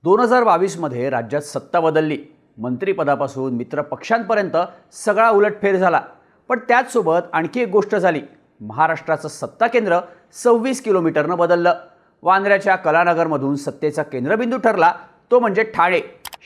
2022 मध्ये राज्यात सत्ता बदलली. मंत्रिपदापासून मित्र पक्षांपर्यंत सगळा उलटफेर झाला. पण त्याचसोबत आणखी एक गोष्ट झाली. महाराष्ट्राचं सत्ता केंद्र 26 किलोमीटरनं बदललं. वांद्र्याच्या कलानगरमधून सत्तेचा केंद्रबिंदू ठरला तो म्हणजे ठाणे.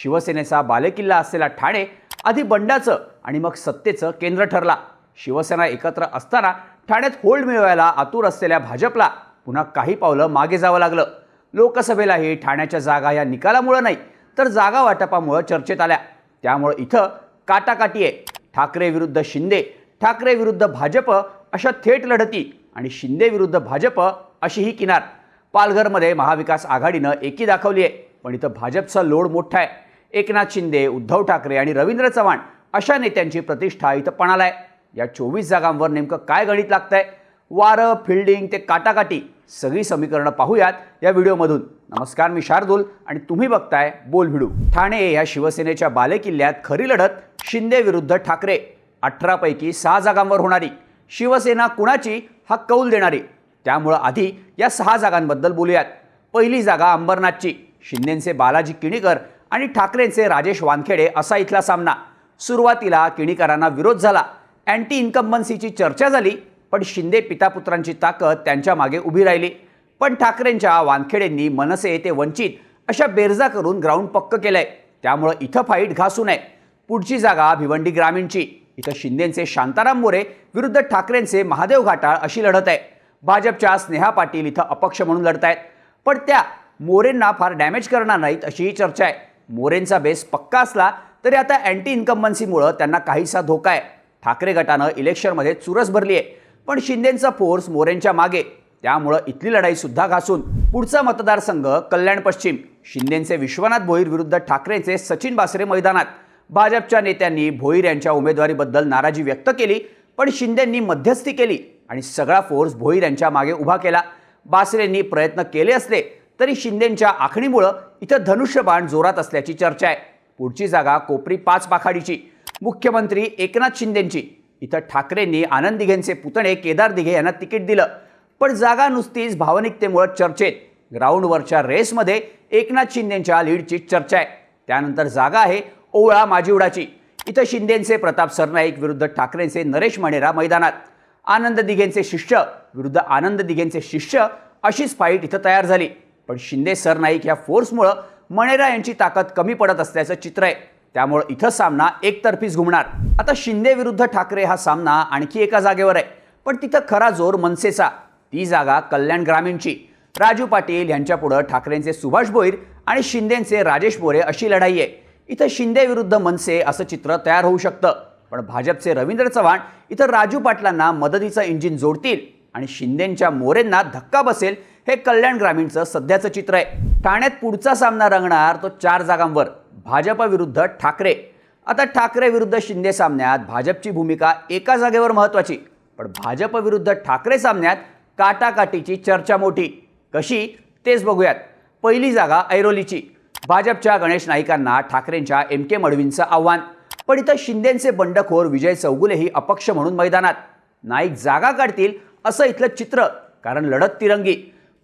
शिवसेनेचा बालेकिल्ला असलेला ठाणे आधी बंडाचं आणि मग सत्तेचं केंद्र ठरला. शिवसेना एकत्र असताना ठाण्यात होल्ड मिळवायला आतुर असलेल्या भाजपला पुन्हा काही पावलं मागे जावं लागलं. लोकसभेलाही ठाण्याच्या जागा या निकालामुळे नाही तर जागा वाटपामुळे चर्चेत आल्या. त्यामुळे इथं काटाकाटी आहे. ठाकरे विरुद्ध शिंदे, ठाकरे विरुद्ध भाजप अशा थेट लढती आणि शिंदे विरुद्ध भाजप अशीही किनार. पालघरमध्ये महाविकास आघाडीनं एकी दाखवली आहे, पण इथं भाजपचा लोड मोठा आहे. एकनाथ शिंदे, उद्धव ठाकरे आणि रवींद्र चव्हाण अशा नेत्यांची प्रतिष्ठा इथं पणाला आहे. या 24 जागांवर नेमकं काय गणित लागतंय? वारं, फिल्डिंग ते काटाकाटी सगळी समीकरणं पाहूयात या व्हिडिओमधून. नमस्कार, मी शार्दूल आणि तुम्ही बघताय बोल व्हिडिओ. ठाणे या शिवसेनेच्या बालेकिल्ल्यात खरी लढत शिंदे विरुद्ध ठाकरे. 18 पैकी 6 जागांवर होणारी. शिवसेना कुणाची हा कौल देणारी. त्यामुळं आधी या 6 जागांबद्दल बोलूयात. पहिली जागा अंबरनाथची. शिंदेंचे बालाजी किणीकर आणि ठाकरेंचे राजेश वानखेडे असा इथला सामना. सुरुवातीला किणीकरांना विरोध झाला. अँटी इन्कम्बन्सीची चर्चा झाली, पण शिंदे पितापुत्रांची ताकद त्यांच्या मागे उभी राहिली. पण ठाकरेंच्या वानखेडेंनी मनसे ते वंचित अशा बेरजा करून ग्राउंड पक्क केलंय. त्यामुळं इथं फाईट घासू नये. पुढची जागा भिवंडी ग्रामीणची. इथं शिंदेंचे शांताराम मोरे विरुद्ध ठाकरेंचे महादेव घाटाळ अशी लढत आहे. भाजपच्या स्नेहा पाटील इथं अपक्ष म्हणून लढतायत, पण त्या मोरेंना फार डॅमेज करणार नाहीत अशीही चर्चा आहे. मोरेंचा बेस पक्का असला तरी आता अँटी इन्कम्बन्सीमुळं त्यांना काहीसा धोका आहे. ठाकरे गटानं इलेक्शनमध्ये चुरस भरली आहे, पण शिंदेंचा फोर्स मोरेंच्या मागे. त्यामुळं इथली लढाई सुद्धा घासून. पुढचा मतदारसंघ कल्याण पश्चिम. शिंदेंचे विश्वनाथ भोईर विरुद्ध ठाकरेंचे सचिन बासरे मैदानात. भाजपच्या नेत्यांनी भोईर यांच्या उमेदवारीबद्दल नाराजी व्यक्त केली, पण शिंदेंनी मध्यस्थी केली आणि सगळा फोर्स भोईर यांच्या मागे उभा केला. बासरेंनी प्रयत्न केले असले तरी शिंदेंच्या आखणीमुळं इथं धनुष्यबाण जोरात असल्याची चर्चा आहे. पुढची जागा कोपरी 5 पाखाडीची. मुख्यमंत्री एकनाथ शिंदेंची. इथं ठाकरेंनी आनंद दिघेंचे पुतणे केदार दिघे यांना तिकीट दिलं, पण जागा नुसतीच भावनिकतेमुळे चर्चेत. ग्राउंडवरच्या रेसमध्ये एकनाथ शिंदेंच्या लीडची चर्चा आहे. त्यानंतर जागा आहे ओवळा माजिवडाची. इथं शिंदेंचे प्रताप सरनाईक विरुद्ध ठाकरेंचे नरेश मणेरा मैदानात. आनंद दिघेंचे शिष्य विरुद्ध आनंद दिघेंचे शिष्य अशीच फाईट इथं तयार झाली, पण शिंदे सरनाईक या फोर्समुळं मणेरा यांची ताकद कमी पडत असल्याचं चित्र आहे. त्यामुळे इथं सामना एकतर्फीच घुमणार. आता शिंदे विरुद्ध ठाकरे हा सामना आणखी एका जागेवर आहे, पण तिथं खरा जोर मनसेचा. ती जागा कल्याण ग्रामीणची. राजू पाटील यांच्यापुढं ठाकरेंचे सुभाष भोईर आणि शिंदेंचे राजेश मोरे अशी लढाई आहे. इथं शिंदे विरुद्ध मनसे असं चित्र तयार होऊ शकतं, पण भाजपचे रवींद्र चव्हाण इथं राजू पाटलांना मदतीचं इंजिन जोडतील आणि शिंदेंच्या मोरेंना धक्का बसेल हे कल्याण ग्रामीणचं सध्याचं चित्र आहे. ठाण्यात पुढचा सामना रंगणार तो 4 जागांवर. भाजप विरुद्ध ठाकरे. आता ठाकरे विरुद्ध शिंदे सामन्यात भाजपची भूमिका एका जागेवर महत्त्वाची, पण भाजप विरुद्ध ठाकरे सामन्यात काटाकाटीची चर्चा मोठी. कशी तेच बघूयात. पहिली जागा ऐरोलीची. भाजपच्या गणेश नाईकांना ठाकरेंच्या MK मडवींचं आव्हान, पण इथं शिंदेंचे बंडखोर विजय चौगुलेही अपक्ष म्हणून मैदानात. नाईक जागा काढतील असं इथलं चित्र, कारण लढत तिरंगी.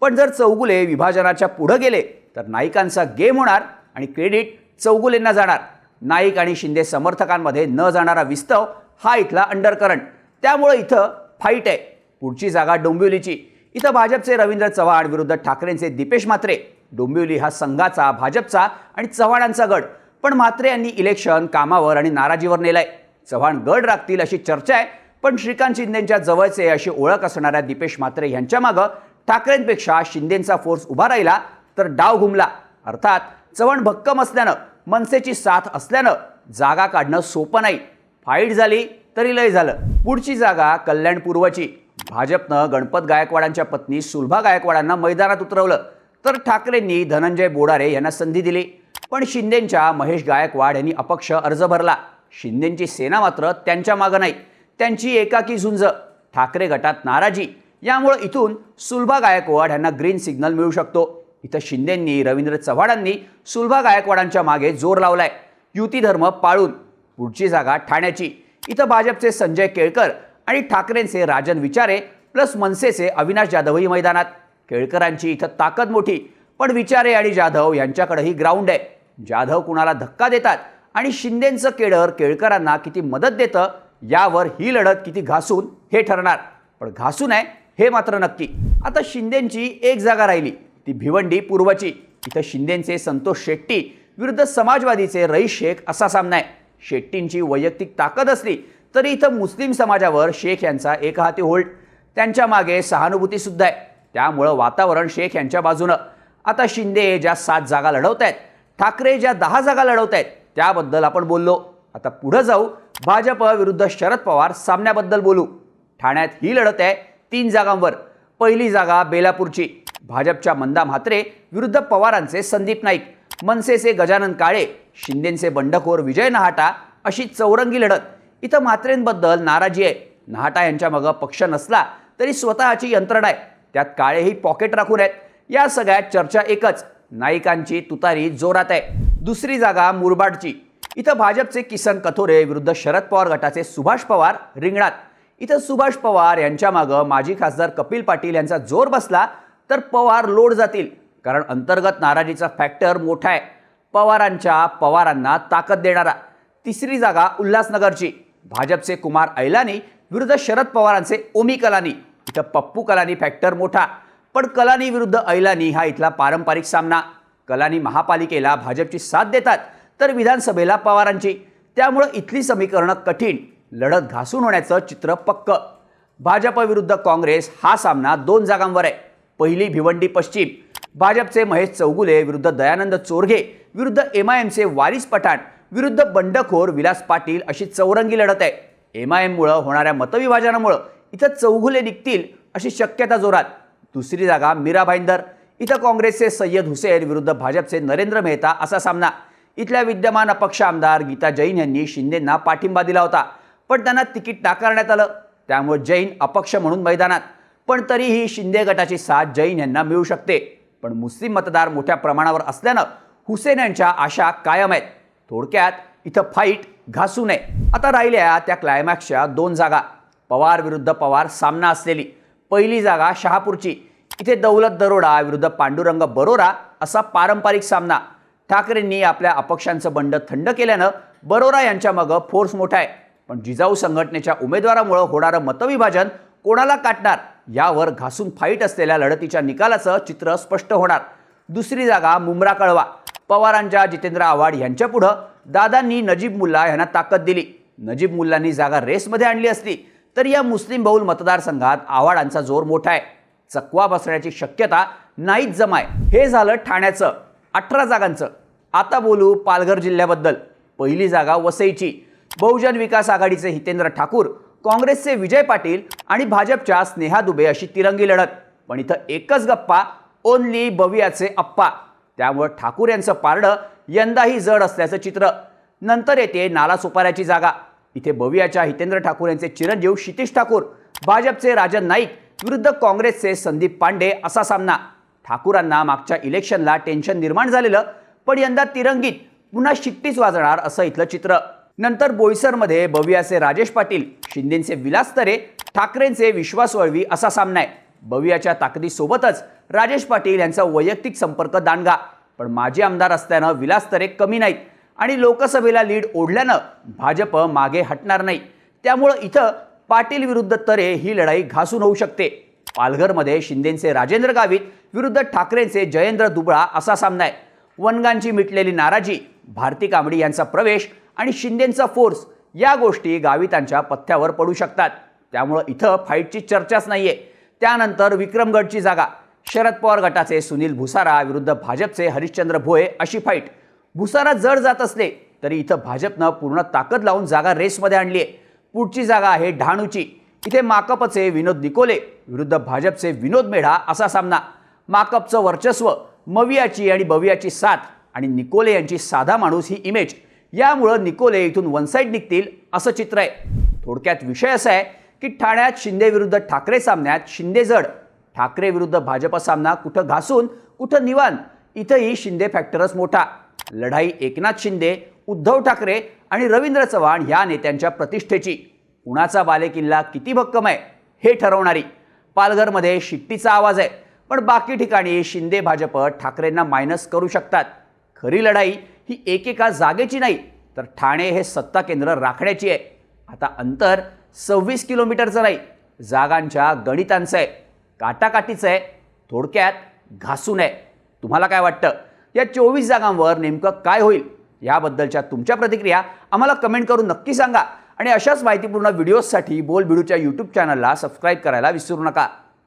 पण जर चौगुले विभाजनाच्या पुढे गेले तर नाईकांचा गेम होणार आणि क्रेडिट चौगुलेंना जाणार. नाईक आणि शिंदे समर्थकांमध्ये न जाणारा विस्तव हा इथला अंडरकरंट. त्यामुळे इथं फाईट आहे. पुढची जागा डोंबिवलीची. इथं भाजपचे रवींद्र चव्हाण विरुद्ध ठाकरेंचे दीपेश म्हात्रे. डोंबिवली हा संघाचा, भाजपचा आणि चव्हाणांचा गड, पण म्हात्रे यांनी इलेक्शन कामावर आणि नाराजीवर नेलंय. चव्हाण गड राखतील अशी चर्चा आहे, पण श्रीकांत शिंदेंच्या जवळचे अशी ओळख असणाऱ्या दीपेश म्हात्रे यांच्या मागं ठाकरेंपेक्षा शिंदेंचा फोर्स उभा राहिला तर डाव घुमला. अर्थात चव्हाण भक्कम असल्यानं, मनसेची साथ असल्यानं जागा काढणं सोपं नाही. फाईट झाली तरी लय झालं. पुढची जागा कल्याण पूर्वची. भाजपनं गणपत गायकवाडांच्या पत्नी सुलभा गायकवाडांना मैदानात उतरवलं, तर ठाकरेंनी धनंजय बोडारे यांना संधी दिली, पण शिंदेंच्या महेश गायकवाड यांनी अपक्ष अर्ज भरला. शिंदेंची सेना मात्र त्यांच्या मागं नाही. त्यांची एकाकी झुंज. ठाकरे गटात नाराजी. यामुळे इथून सुलभा गायकवाड यांना ग्रीन सिग्नल मिळू शकतो. इथं शिंदेंनी, रवींद्र चव्हाणांनी सुलभा गायकवाडांच्या मागे जोर लावलाय, युती धर्म पाळून. पुढची जागा ठाण्याची. इथं भाजपचे संजय केळकर आणि ठाकरेंचे राजन विचारे प्लस मनसेचे अविनाश जाधवही मैदानात. केळकरांची इथं ताकद मोठी, पण विचारे आणि जाधव यांच्याकडेही ग्राउंड आहे. जाधव कुणाला धक्का देतात आणि शिंदेंचं केडर केळकरांना किती मदत देतं यावर ही लढत किती घासून हे ठरणार. पण घासून आहे हे मात्र नक्की. आता शिंदेंची एक जागा राहिली, ती भिवंडी पूर्वची. इथं शिंदेंचे संतोष शेट्टी विरुद्ध समाजवादीचे रईस शेख असा सामना आहे. शेट्टींची वैयक्तिक ताकद असली तरी इथं मुस्लिम समाजावर शेख यांचा एकहाती होल्ड, त्यांच्या मागे सहानुभूती सुद्धा आहे. त्यामुळं वातावरण शेख यांच्या बाजूनं. आता शिंदे ज्या 7 जागा लढवत आहेत, ठाकरे ज्या 10 जागा लढवत आहेत त्याबद्दल आपण बोललो. आता पुढे जाऊ भाजप विरुद्ध शरद पवार सामन्याबद्दल बोलू. ठाण्यात ही लढत आहे 3 जागांवर. पहिली जागा बेलापूरची. भाजपच्या मंदा म्हात्रे विरुद्ध पवारांचे संदीप नाईक, मनसेचे गजानन काळे, शिंदेचे बंडखोर विजय नहाटा अशी चौरंगी लढत. इथं म्हात्रेंबद्दल नाराजी आहे. नहाटा यांच्या मग पक्ष नसला तरी स्वतःची यंत्रणा आहे, त्यात काळेही पॉकेट राखून आहेत. या सगळ्यात चर्चा एकच, नाईकांची तुतारी जोरात आहे. दुसरी जागा मुरबाडची. इथं भाजपचे किसन कथोरे विरुद्ध शरद पवार गटाचे सुभाष पवार रिंगणात. इथं सुभाष पवार यांच्या मागं माजी खासदार कपिल पाटील यांचा जोर बसला तर पवार लोड जातील, कारण अंतर्गत नाराजीचा फॅक्टर मोठा आहे. पवारांना ताकद देणारा. तिसरी जागा उल्हासनगरची. भाजपचे कुमार ऐलानी विरुद्ध शरद पवारांचे ओमी कलानी. इथं पप्पू कलानी फॅक्टर मोठा, पण कलानी विरुद्ध ऐलानी हा इथला पारंपरिक सामना. कलानी महापालिकेला भाजपची साथ देतात तर विधानसभेला पवारांची, त्यामुळं इथली समीकरणं कठीण. लढत घासून होण्याचं चित्र पक्क. भाजप विरुद्ध काँग्रेस हा सामना 2 जागांवर आहे. पहिली भिवंडी पश्चिम. भाजपचे महेश चौगुले विरुद्ध दयानंद चोरघे विरुद्ध MIMचे वारिस पठाण विरुद्ध बंडखोर विलास पाटील अशी चौरंगी लढत आहे. MIMमुळं होणाऱ्या मतविभाजनामुळं इथं चौगुले निघतील अशी शक्यता जोरात. दुसरी जागा मीरा भाईंदर. इथं काँग्रेसचे सय्यद हुसेन विरुद्ध भाजपचे नरेंद्र मेहता असा सामना. इथल्या विद्यमान अपक्ष आमदार गीता जैन यांनी शिंदेंना पाठिंबा दिला होता, पण त्यांना तिकीट नाकारण्यात आलं. त्यामुळे जैन अपक्ष म्हणून मैदानात. पण तरीही शिंदे गटाची साथ जैन यांना मिळू शकते. पण मुस्लिम मतदार मोठ्या प्रमाणावर असल्यानं हुसेन यांच्या आशा कायम आहेत. थोडक्यात इथं फाईट घासू नये. आता राहिल्या त्या क्लायमॅक्सच्या 2 जागा. पवार विरुद्ध पवार सामना असलेली पहिली जागा शहापूरची. इथे दौलत दरोडा विरुद्ध पांडुरंग बरोरा असा पारंपरिक सामना. ठाकरेंनी आपल्या अपक्षांचं बंड थंड केल्यानं बरोरा यांच्या मागं फोर्स मोठा आहे. पण जिजाऊ संघटनेच्या उमेदवारामुळे होणारं मतविभाजन कोणाला काटणार यावर घासून फाईट असलेल्या लढतीच्या निकालाचं चित्र स्पष्ट होणार. दुसरी जागा मुंब्रा कळवा. पवारांच्या जितेंद्र आव्हाड यांच्या पुढं दादांनी नजीब मुल्ला यांना ताकद दिली. नजीब मुल्लांनी जागा रेसमध्ये आणली असली तर या मुस्लिम बहुल मतदारसंघात आव्हाडांचा जोर मोठा आहे. चकवा बसण्याची शक्यता नाहीच जमाय. हे झालं ठाण्याचं. 18 जागांचं. आता बोलू पालघर जिल्ह्याबद्दल. पहिली जागा वसईची. बहुजन विकास आघाडीचे हितेंद्र ठाकूर, काँग्रेसचे विजय पाटील आणि भाजपच्या स्नेहा दुबे अशी तिरंगी लढत. पण इथं एकच गप्पा, ओनली बवियाचे अप्पा. त्यामुळे ठाकूर यांचं पारडं यंदाही जड असल्याचं चित्र. नंतर येते नालासोपाऱ्याची जागा. इथे बवियाच्या हितेंद्र ठाकूर यांचे चिरंजीव क्षितिश ठाकूर, भाजपचे राजन नाईक विरुद्ध काँग्रेसचे संदीप पांडे असा सामना. ठाकूरांना मागच्या इलेक्शनला टेन्शन निर्माण झालेलं, पण यंदा तिरंगीत पुन्हा शिट्टीच वाजणार असं इथलं चित्र. नंतर बोईसरमध्ये बवियाचे राजेश पाटील, शिंदेचे विलास तरे, ठाकरेंचे विश्वास वळवी असा सामना आहे. बवियाच्या ताकदीसोबतच राजेश पाटील यांचा वैयक्तिक संपर्क दांडगा. पण माजी आमदार असल्यानं विलास तरे कमी नाहीत आणि लोकसभेला लीड ओढल्यानं भाजप मागे हटणार नाही. त्यामुळं इथं पाटील विरुद्ध तरे ही लढाई घासून होऊ शकते. पालघरमध्ये शिंदेचे राजेंद्र गावित विरुद्ध ठाकरेंचे जयेंद्र दुबळा असा सामना आहे. वनगांची मिटलेली नाराजी, भारती कांबडी यांचा प्रवेश आणि शिंदेंचा फोर्स या गोष्टी गावितांच्या पथ्यावर पडू शकतात. त्यामुळं इथं फाईटची चर्चाच नाहीये. त्यानंतर विक्रमगडची जागा. शरद पवार गटाचे सुनील भुसारा विरुद्ध भाजपचे हरिश्चंद्र भोये अशी फाईट. भुसारा जड जात असले तरी इथं भाजपनं पूर्ण ताकद लावून जागा रेसमध्ये आणली आहे. पुढची जागा आहे डहाणूची. इथे माकपचे विनोद निकोले विरुद्ध भाजपचे विनोद मेढा असा सामना. माकपचं वर्चस्व, मवियाची आणि बवियाची साथ आणि निकोले यांची साधा माणूस ही इमेज, यामुळं निकोले इथून वन साईड निघतील असं चित्र आहे. थोडक्यात विषय असा आहे की ठाण्यात शिंदे विरुद्ध ठाकरे सामन्यात शिंदे जड, ठाकरे विरुद्ध भाजप सामना कुठं घासून कुठं निवान, इथंही शिंदे फॅक्टरच मोठा. लढाई एकनाथ शिंदे, उद्धव ठाकरे आणि रवींद्र चव्हाण या नेत्यांच्या प्रतिष्ठेची. कुणाचा बालेकिल्ला किती भक्कम आहे हे ठरवणारी. पालघरमध्ये शिट्टीचा आवाज आहे. पण बाकी ठिकाणी शिंदे भाजप ठाकरेंना मायनस करू शकतात. खरी लढाई ही एकेका जागेची नाही, तर ठाणे हे सत्ता केंद्र राखण्याची आहे. आता अंतर 26 किलोमीटरचं नाही, जागांच्या गणितांचं आहे, काटाकाटीचं आहे, थोडक्यात घासून आहे. तुम्हाला काय वाटतं? या 24 जागांवर नेमकं काय होईल? याबद्दलच्या तुमच्या प्रतिक्रिया आम्हाला कमेंट करून नक्की सांगा आणि अशाच माहितीपूर्ण व्हिडिओजसाठी बोलबिडूच्या यूट्यूब चॅनलला सबस्क्राईब करायला विसरू नका.